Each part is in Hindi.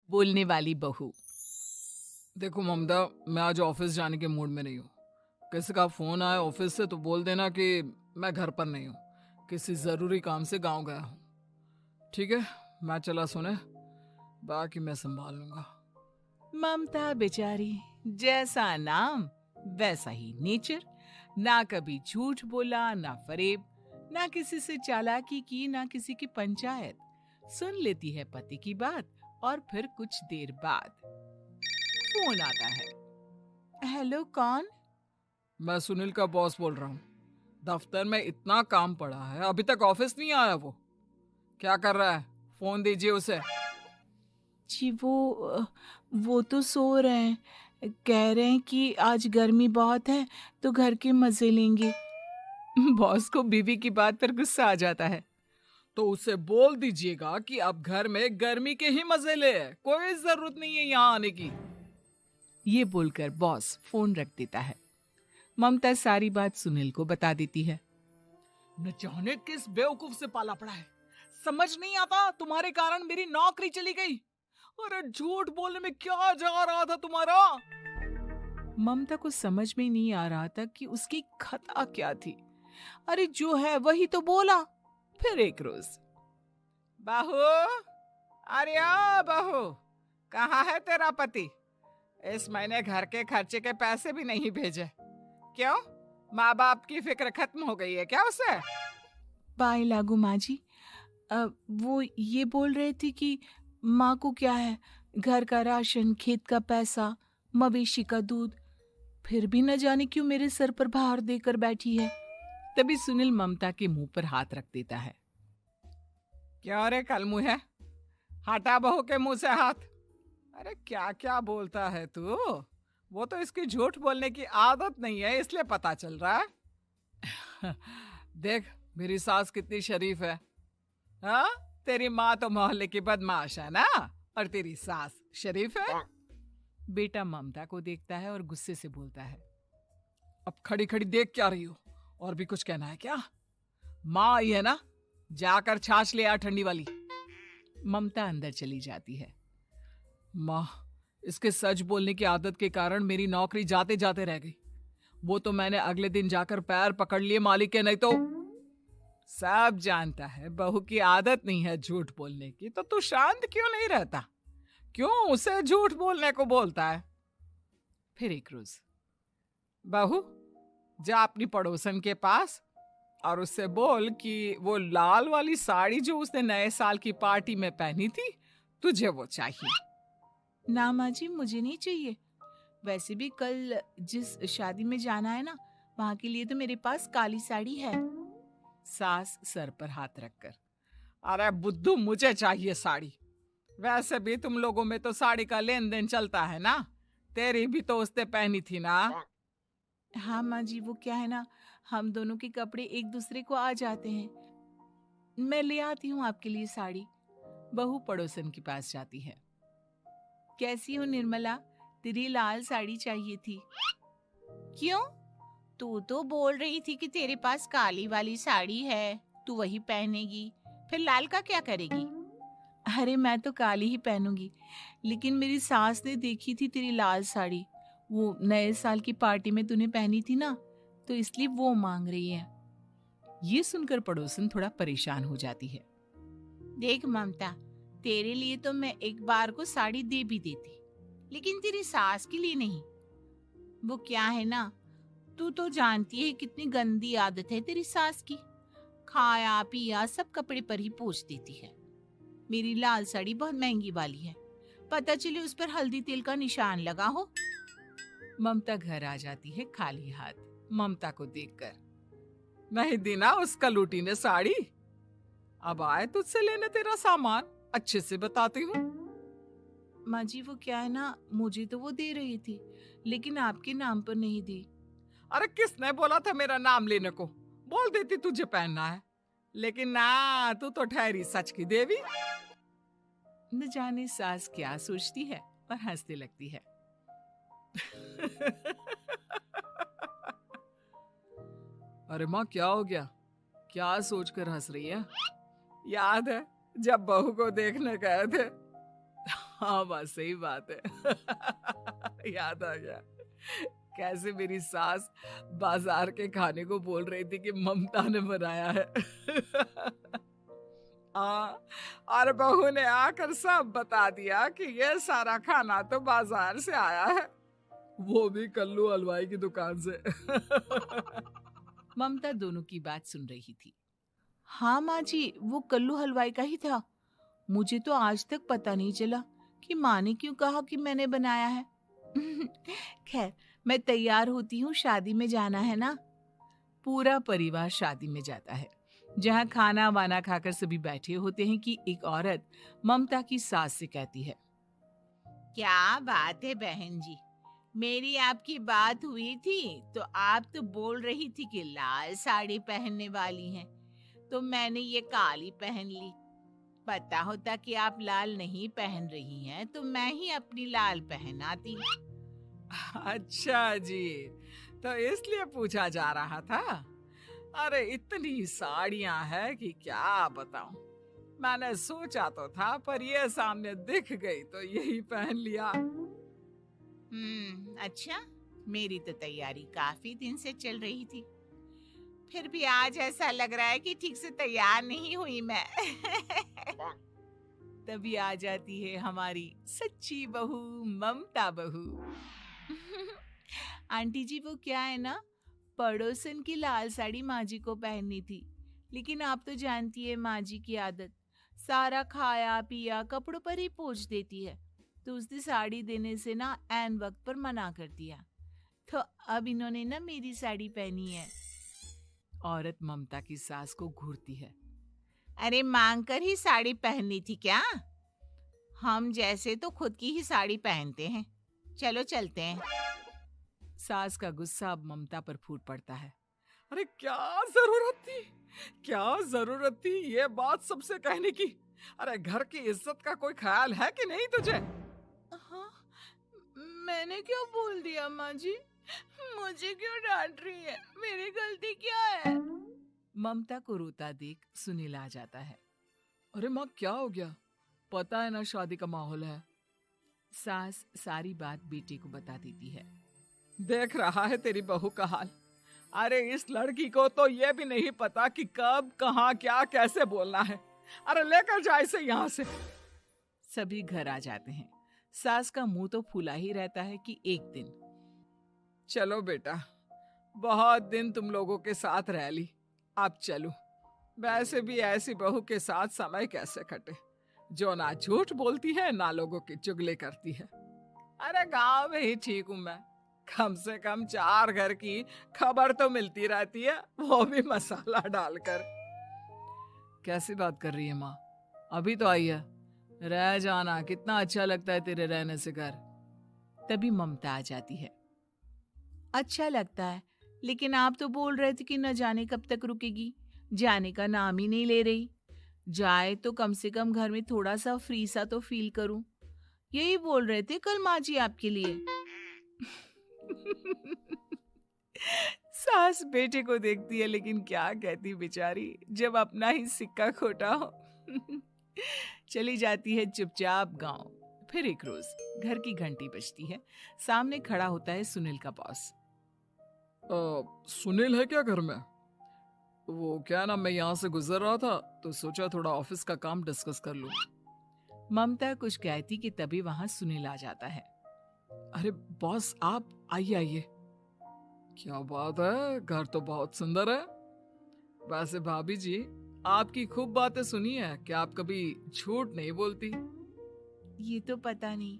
बोलने वाली बहू। देखो ममता, मैं आज ऑफिस जाने के मूड में नहीं हूँ। किसी का फोन आया ऑफिस से तो बोल देना कि मैं घर पर नहीं हूँ, किसी जरूरी काम से गांव गया हूँ। ठीक है, मैं चला सोने, बाकी मैं संभाल लूंगा। ममता बेचारी, जैसा नाम वैसा ही नेचर। ना कभी झूठ बोला, ना फरेब, ना किसी से चालाकी की, ना किसी की पंचायत। सुन लेती है पति की बात और फिर कुछ देर बाद फोन आता है। हेलो, कौन? मैं सुनील का बॉस बोल रहा हूँ। दफ्तर में इतना काम पड़ा है, अभी तक ऑफिस नहीं आया। वो क्या कर रहा है? फोन दीजिए उसे। जी वो तो सो रहे हैं। कह रहे हैं कि आज गर्मी बहुत है तो घर के मजे लेंगे। बॉस को बीवी की बात पर गुस्सा आ जाता है। तो उसे बोल दीजिएगा कि अब घर में गर्मी के ही मजे ले, कोई जरूरत नहीं है यहाँ आने की। ये बोलकर बॉस फोन रख देता है। ममता सारी बात सुनील को बता देती है। न जाने किस बेवकूफ से पाला पड़ा है, समझ नहीं आता। तुम्हारे कारण मेरी नौकरी चली गई। अरे झूठ बोलने में क्या जा रहा था तुम्हारा? ममता को समझ में नहीं आ रहा था कि उसकी खता क्या थी। अरे जो है वही तो बोला। फिर एक रोज, बहू, अरे ओ बहू, कहाँ है तेरा पति? इस महीने घर के खर्चे के पैसे भी नहीं भेजे। क्यों? माँ बाप की फिक्र खत्म हो गई है क्या उसे? बाई लागू माँ जी, वो ये बोल रहे थे कि माँ को क्या है, घर का राशन, खेत का पैसा, मवेशी का दूध, फिर भी न जाने क्यों मेरे सर पर भार देकर बैठी है। तभी सुनील ममता के मुंह पर हाथ रख देता है। क्यों रे कलमुँह है, हटा बहू के मुंह से हाथ। अरे क्या क्या बोलता है तू? वो तो इसकी झूठ बोलने की आदत नहीं है, इसलिए पता चल रहा है। देख मेरी सास कितनी शरीफ है। हाँ, तेरी माँ तो मोहल्ले की बदमाश है ना, और तेरी सास शरीफ है। बेटा ममता को देखता है और गुस्से से बोलता है। अब खड़ी खड़ी देख क्या रही हो? और भी कुछ कहना है क्या? माँ आई है ना, जाकर छाछ ले आ ठंडी वाली। ममता अंदर चली जाती है। माँ, इसके सच बोलने की आदत के कारण मेरी नौकरी जाते जाते रह गई। वो तो मैंने अगले दिन जाकर पैर पकड़ लिए मालिक के, नहीं तो। सब जानता है बहू की आदत नहीं है झूठ बोलने की, तो तू शांत क्यों नहीं रहता? क्यों उसे झूठ बोलने को बोलता है? फिर एक रोज, बहू, जा अपनी पड़ोसन के पास और उससे बोल कि वो लाल वाली साड़ी जो उसने नए साल की पार्टी में पहनी थी, तुझे वो चाहिए। ना माँ जी, मुझे नहीं चाहिए। वैसे भी कल जिस शादी में जाना है ना, वहां के लिए तो मेरे पास काली साड़ी है। सास सर पर हाथ रखकर, अरे बुद्धू, मुझे चाहिए साड़ी। वैसे भी तुम लोगों में तो साड़ी का लेन देन चलता है ना, तेरी भी तो उसने पहनी थी ना। हाँ माँ जी, वो क्या है ना, हम दोनों के कपड़े एक दूसरे को आ जाते हैं। मैं ले आती हूँ आपके लिए साड़ी। बहू पड़ोसन के पास जाती है। कैसी हो निर्मला, तेरी लाल साड़ी चाहिए थी। क्यों? तू तो बोल रही थी कि तेरे पास काली वाली साड़ी है, तू वही पहनेगी, फिर लाल का क्या करेगी? अरे मैं तो काली ही पहनूंगी, लेकिन मेरी सास ने देखी थी तेरी लाल साड़ी, वो नए साल की पार्टी में तूने पहनी थी ना, तो इसलिए वो मांग रही है। ये सुनकर पड़ोसन थोड़ा परेशान हो जाती है। देख ममता, तेरे लिए तो मैं एक बार को साड़ी दे भी देती, लेकिन तेरी सास के लिए नहीं। वो क्या है ना, तू तो जानती है कितनी गंदी आदत है तेरी सास की। खाया पिया सब कपड़े पर ही पोंछ देती है। मेरी लाल साड़ी बहुत महंगी वाली है, पता चले उस पर हल्दी तेल का निशान लगा हो। ममता घर आ जाती है खाली हाथ। ममता को देखकर, नहीं दी ना उस कलूटी ने साड़ी। अब आए तुझसे लेने तेरा सामान, अच्छे से बताती हूँ। माँ जी वो क्या है ना, मुझे तो वो दे रही थी, लेकिन आपके नाम पर नहीं दी। अरे किसने बोला था मेरा नाम लेने को? बोल देती तुझे पहनना है, लेकिन ना, तू तो ठहरी सच की देवी। न जाने सास क्या सोचती है और हंसने लगती है। अरे माँ, क्या हो गया? क्या सोचकर हंस रही है? याद है जब बहू को देखने गए थे, हाँ माँ, सही बात है। याद आ गया कैसे मेरी सास बाजार के खाने को बोल रही थी कि ममता ने बनाया है। हाँ, और बहू ने आकर सब बता दिया कि ये सारा खाना तो बाजार से आया है, वो भी कल्लू हलवाई की दुकान से। ममता दोनों की बात सुन रही थी। हाँ माँ जी, वो कल्लू हलवाई का ही था। मुझे तो आज तक पता नहीं चला कि माँ ने क्यों कहा कि मैंने बनाया है। खैर, मैं तैयार होती हूँ, शादी में जाना है ना। पूरा परिवार शादी में जाता है, जहाँ खाना वाना खाकर सभी बैठे होते हैं कि एक औरत ममता की सास से कहती है, क्या बात है बहन जी, मेरी आपकी बात हुई थी तो आप तो बोल रही थी कि लाल साड़ी पहनने वाली हैं, तो मैंने ये काली पहन ली। पता होता कि आप लाल नहीं पहन रही हैं तो मैं ही अपनी लाल पहन आती। अच्छा जी, तो इसलिए पूछा जा रहा था। अरे इतनी साड़ियां हैं कि क्या बताऊं। मैंने सोचा तो था, पर ये सामने दिख गई तो यही पहन लिया। अच्छा, मेरी तो तैयारी काफी दिन से चल रही थी, फिर भी आज ऐसा लग रहा है कि ठीक से तैयार नहीं हुई मैं। तभी आ जाती है हमारी सच्ची बहू, ममता बहू। आंटी जी, वो क्या है ना, पड़ोसन की लाल साड़ी माँ जी को पहननी थी, लेकिन आप तो जानती है माँ जी की आदत, सारा खाया पिया कपड़ों पर ही पोंछ देती है। तो उसने साड़ी देने से ना ऐन वक्त पर मना कर दिया, तो अब इन्होंने ना मेरी साड़ी पहनी है। औरत ममता की सास को घूरती है। अरे मांग कर ही साड़ी पहननी थी क्या? हम जैसे तो खुद की ही साड़ी पहनते हैं। चलो चलते हैं। सास का गुस्सा अब ममता पर फूट पड़ता है। अरे क्या जरूरत थी, क्या जरूरत थी ये बात सबसे कहने की। अरे घर की इज्जत का कोई ख्याल है कि नहीं तुझे? हाँ, मैंने क्या बोल दिया माँ जी? मुझे क्यों डांट रही है? मेरी गलती क्या है? ममता को रोता देख सुनील आ जाता है। अरे माँ, क्या हो गया? पता है ना शादी का माहौल है। सास सारी बात बेटे को बता देती है। देख रहा है तेरी बहू का हाल। अरे इस लड़की को तो ये भी नहीं पता कि कब कहाँ क्या कैसे बोलना है। अरे लेकर जा इसे यहाँ से। सभी घर आ जाते हैं। सास का मुंह तो फूला ही रहता है कि एक दिन। चलो बेटा, बहुत दिन तुम लोगों के साथ रह ली, अब चलो। वैसे भी ऐसी बहू के साथ समय कैसे कटे, जो ना झूठ बोलती है ना लोगों की चुगली करती है। अरे गांव में ही ठीक हूं मैं, कम से कम 4 घर की खबर तो मिलती रहती है, वो भी मसाला डालकर। कैसी बात कर रही है माँ? अभी तो आई है, रह जाना, कितना अच्छा लगता है तेरे रहने से घर। तभी ममता आ जाती है। अच्छा लगता है, लेकिन आप तो बोल रहे थे कि न जाने कब तक रुकेगी, जाने का नाम ही नहीं ले रही। जाए तो कम से कम घर में थोड़ा सा फ्री सा तो फील करूं, यही बोल रहे थे कल माँ जी आपके लिए। सास बेटे को देखती है, लेकिन क्या कहती बेचारी, जब अपना ही सिक्का खोटा हो। चली जाती है चुपचाप गांव। फिर एक रोज घर की घंटी बजती है। सामने खड़ा होता है सुनील का बॉस। सुनील है क्या घर में? वो क्या ना, मैं यहाँ से गुजर रहा था तो सोचा थोड़ा ऑफिस का काम डिस्कस कर लूं। ममता कुछ कहती कि तभी वहां सुनील आ जाता है। अरे बॉस, आप आइए आइए। क्या बात है, घर तो बहुत सुंदर है। वैसे भाभी जी, आपकी खूब बातें सुनी है कि आप कभी झूठ नहीं बोलती। ये तो पता नहीं,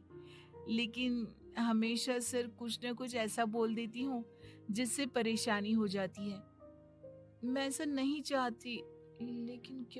लेकिन हमेशा सर कुछ न कुछ ऐसा बोल देती हूँ जिससे परेशानी हो जाती है। मैं ऐसा नहीं चाहती, लेकिन क्या